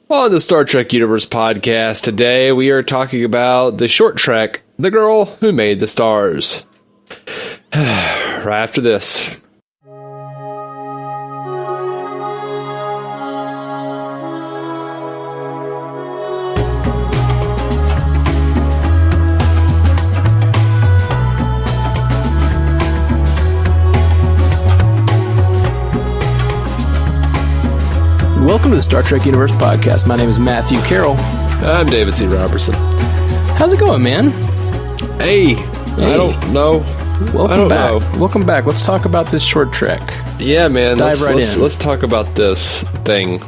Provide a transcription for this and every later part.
On the Star Trek Universe podcast today, we are talking about the short trek, The Girl Who Made the Stars. Right after this. Welcome to the Star Trek Universe podcast. My name is Matthew Carroll. I'm David C. Robertson. How's it going, man? Hey. I don't know. Welcome back. Welcome back. Let's talk about this short trek. Yeah, man. Let's dive right in. Let's talk about this thing.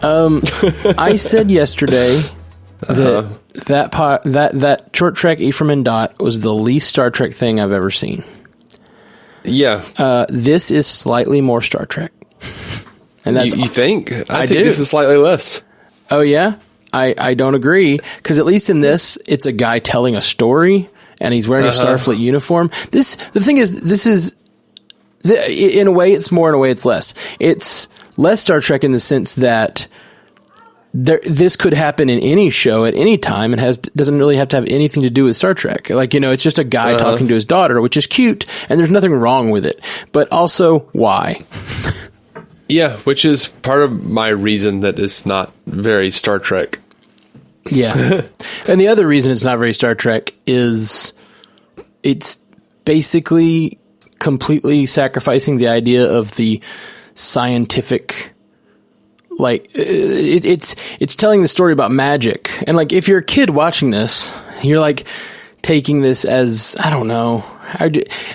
I said yesterday that short trek Ephraim and Dot was the least Star Trek thing I've ever seen. Yeah. This is slightly more Star Trek. And that's you think? I think do. this is slightly less. Oh, yeah? I don't agree, because at least in this, it's a guy telling a story, and he's wearing a Starfleet uniform. The thing is, in a way, it's more, in a way, it's less. It's less Star Trek in the sense that this could happen in any show at any time, and doesn't really have to have anything to do with Star Trek. Like, it's just a guy talking to his daughter, which is cute, and there's nothing wrong with it. But also, why? Yeah, which is part of my reason that it's not very Star Trek. Yeah. And the other reason it's not very Star Trek is it's basically completely sacrificing the idea of the scientific, like, it's telling the story about magic. And, like, if you're a kid watching this, you're, like, taking this as, I don't know.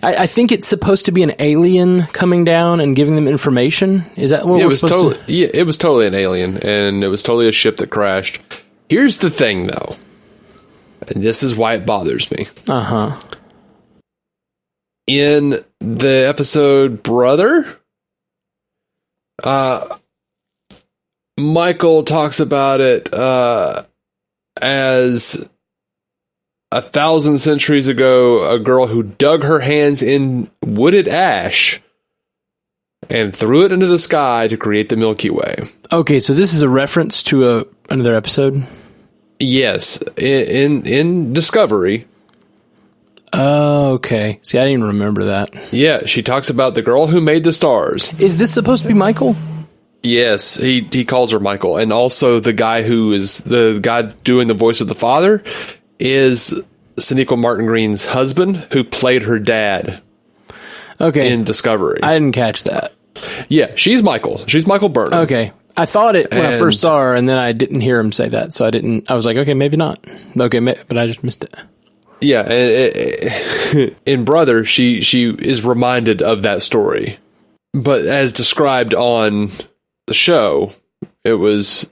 I think it's supposed to be an alien coming down and giving them information. Is that what we're supposed to? Yeah, it was totally an alien, and it was totally a ship that crashed. Here's the thing, though, and this is why it bothers me. In the episode Brother, Michael talks about it as 1,000 centuries ago, a girl who dug her hands in wooded ash and threw it into the sky to create the Milky Way. Okay, so this is a reference to another episode? Yes, in Discovery. Oh, okay. See, I didn't even remember that. Yeah, she talks about the girl who made the stars. Is this supposed to be Michael? Yes, he calls her Michael. And also the guy who is the guy doing the voice of the father is Sonequa Martin Green's husband, who played her dad in Discovery. I didn't catch that. Yeah, she's Michael. She's Michael Burnham. Okay. I thought it when I first saw her, and then I didn't hear him say that, so I was like, okay, maybe not. Okay, but I just missed it. Yeah, and in Brother, she is reminded of that story. But as described on the show, it was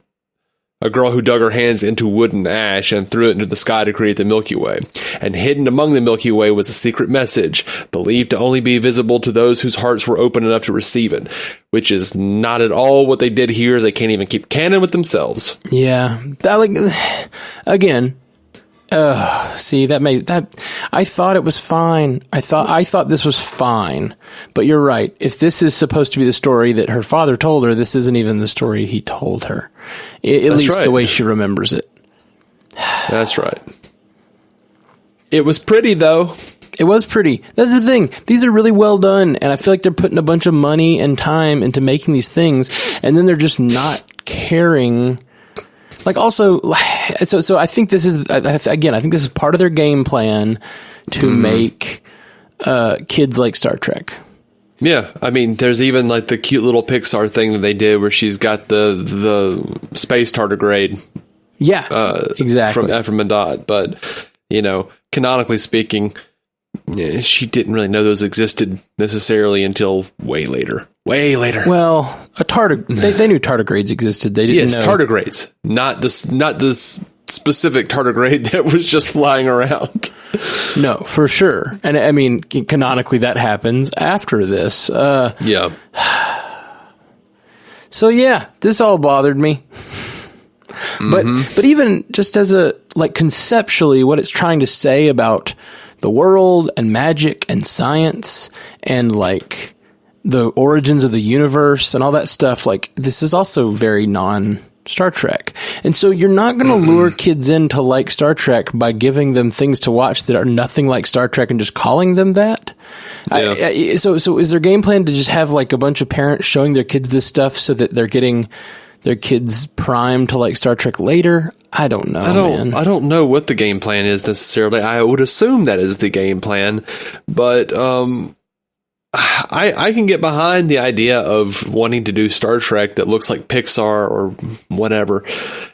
a girl who dug her hands into wood and ash and threw it into the sky to create the Milky Way. And hidden among the Milky Way was a secret message, believed to only be visible to those whose hearts were open enough to receive it, which is not at all what they did here. They can't even keep canon with themselves. Yeah. Again, see, I thought it was fine. I thought this was fine. But you're right. If this is supposed to be the story that her father told her, this isn't even the story he told her. At least right. The way she remembers it. That's right. It was pretty, though. It was pretty. That's the thing. These are really well done, and I feel like they're putting a bunch of money and time into making these things, and then they're just not caring. Like, also, so I think this is, again, I think this is part of their game plan to make kids like Star Trek. Yeah, I mean, there's even like the cute little Pixar thing that they did where she's got the space tardigrade. Yeah, exactly. From Ephraim and Dot, but, canonically speaking, she didn't really know those existed necessarily until way later. Way later. Well, they knew tardigrades existed. They didn't know. Yes, tardigrades. Not this specific tardigrade that was just flying around. No, for sure. And I mean, canonically that happens after this. Yeah. So yeah, this all bothered me. But even just as conceptually what it's trying to say about the world and magic and science and the origins of the universe and all that stuff, this is also very Star Trek. And so you're not going to lure kids in to like Star Trek by giving them things to watch that are nothing like Star Trek and just calling them that. Yeah. So is their game plan to just have like a bunch of parents showing their kids this stuff so that they're getting their kids primed to like Star Trek later? I don't know. I don't know what the game plan is necessarily. I would assume that is the game plan, but I can get behind the idea of wanting to do Star Trek that looks like Pixar or whatever,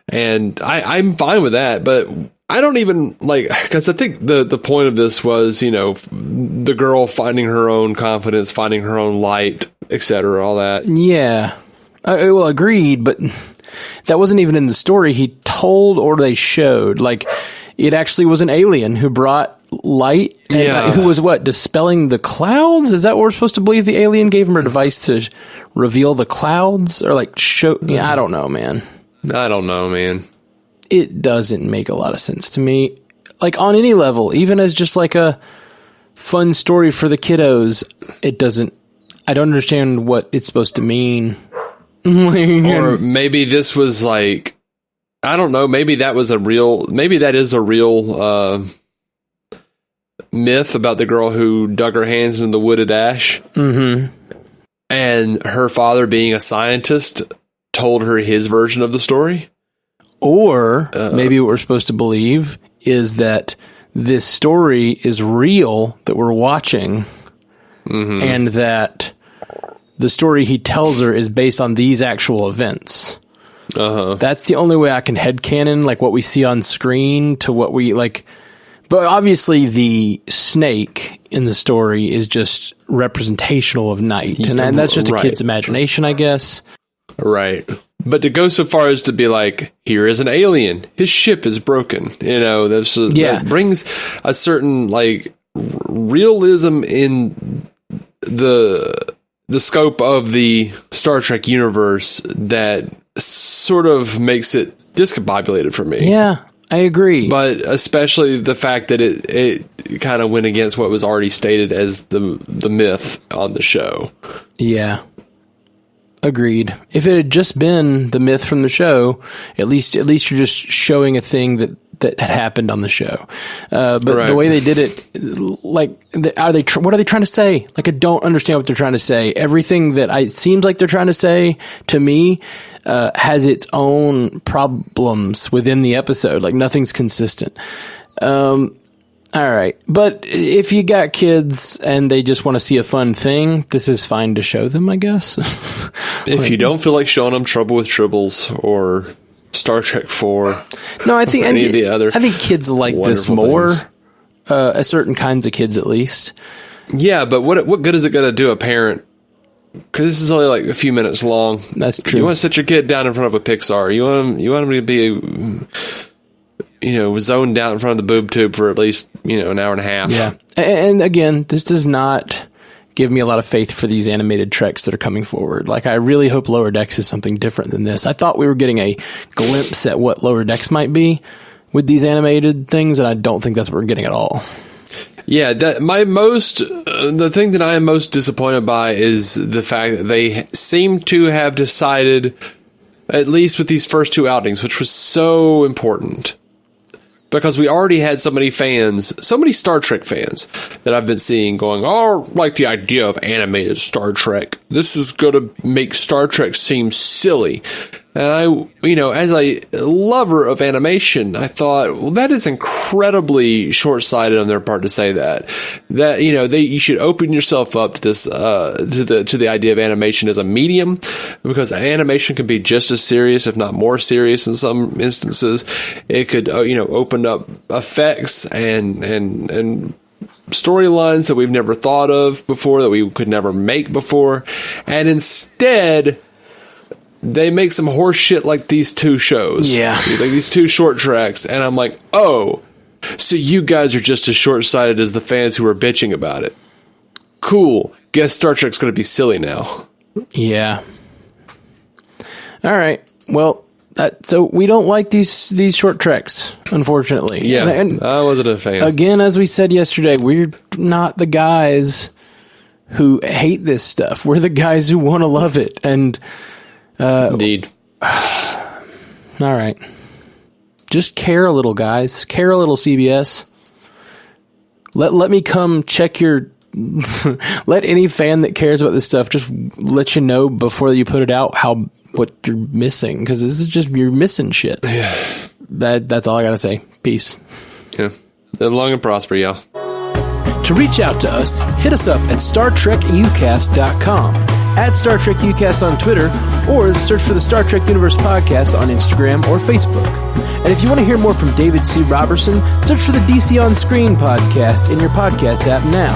and I'm fine with that. But I don't even like, because I think the point of this was, you know, the girl finding her own confidence, finding her own light, etc. All that. Yeah. Well, agreed, but that wasn't even in the story he told or they showed. Like, it actually was an alien who brought light, and who was dispelling the clouds? Is that what we're supposed to believe? The alien gave him a device to reveal the clouds, or like show? Yeah, I don't know, man. It doesn't make a lot of sense to me. Like, on any level, even as just like a fun story for the kiddos, it doesn't. I don't understand what it's supposed to mean. Or maybe this was like, I don't know, maybe that is a real myth about the girl who dug her hands in the wooded ash. Mm-hmm. And her father, being a scientist, told her his version of the story. Or maybe what we're supposed to believe is that this story is real that we're watching, and that the story he tells her is based on these actual events. That's the only way I can headcanon, like, what we see on screen to what we, like... But obviously the snake in the story is just representational of night, and that's just a kid's imagination, I guess. Right. But to go so far as to be like, here is an alien, his ship is broken, you know, that brings a certain, like, realism in the scope of the Star Trek universe that sort of makes it discombobulated for me. Yeah, I agree. But especially the fact that it kind of went against what was already stated as the myth on the show. Yeah. Agreed. If it had just been the myth from the show, at least you're just showing a thing that had happened on the show. But the way they did it, like, what are they trying to say? Like, I don't understand what they're trying to say. Everything that it seems like they're trying to say to me has its own problems within the episode. Like, nothing's consistent. All right. But if you got kids and they just want to see a fun thing, this is fine to show them, I guess. If you don't feel like showing them Trouble with Tribbles or Star Trek 4, no, I think any of the other, I think kids like this more. Certain kinds of kids, at least. Yeah, but what good is it going to do a parent? Because this is only like a few minutes long. That's true. You want to sit your kid down in front of a Pixar. You want them to be, zoned down in front of the boob tube for at least, an hour and a half. Yeah. And again, this does not give me a lot of faith for these animated Treks that are coming forward. Like, I really hope Lower Decks is something different than this. I thought we were getting a glimpse at what Lower Decks might be with these animated things, and I don't think that's what we're getting at all. Yeah, the thing that I am most disappointed by is the fact that they seem to have decided, at least with these first two outings, which was so important, because we already had so many Star Trek fans that I've been seeing going, like the idea of animated Star Trek. This is going to make Star Trek seem silly. And as a lover of animation, I thought, well, that is incredibly short-sighted on their part to say that. That, you should open yourself up to this, to the idea of animation as a medium, because animation can be just as serious, if not more serious in some instances. It could, open up effects and storylines that we've never thought of before, that we could never make before. And instead, they make some horse shit like these two shows. Yeah. Like these two short tracks. And I'm like, oh, so you guys are just as short-sighted as the fans who are bitching about it. Cool. Guess Star Trek's going to be silly now. Yeah. All right. Well, so we don't like these short treks, unfortunately. Yeah. And I wasn't a fan. Again, as we said yesterday, we're not the guys who hate this stuff. We're the guys who want to love it. And indeed. All right. Just care a little, guys. Care a little, CBS. Let me come check your... let any fan that cares about this stuff just let you know before you put it out what you're missing, because this is just, you're missing shit. Yeah. That's all I gotta say. Peace. Yeah. Live long and prosper, y'all. To reach out to us, hit us up at StarTrekUcast.com, at Star Trek Ucast on Twitter, or search for the Star Trek Universe Podcast on Instagram or Facebook. And if you want to hear more from David C. Robertson, search for the DC On Screen podcast in your podcast app now,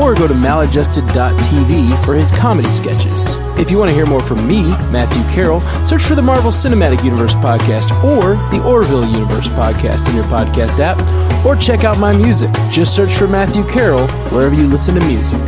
or go to maladjusted.tv for his comedy sketches. If you want to hear more from me, Matthew Carroll, search for the Marvel Cinematic Universe podcast or the Orville Universe podcast in your podcast app, or check out my music. Just search for Matthew Carroll wherever you listen to music.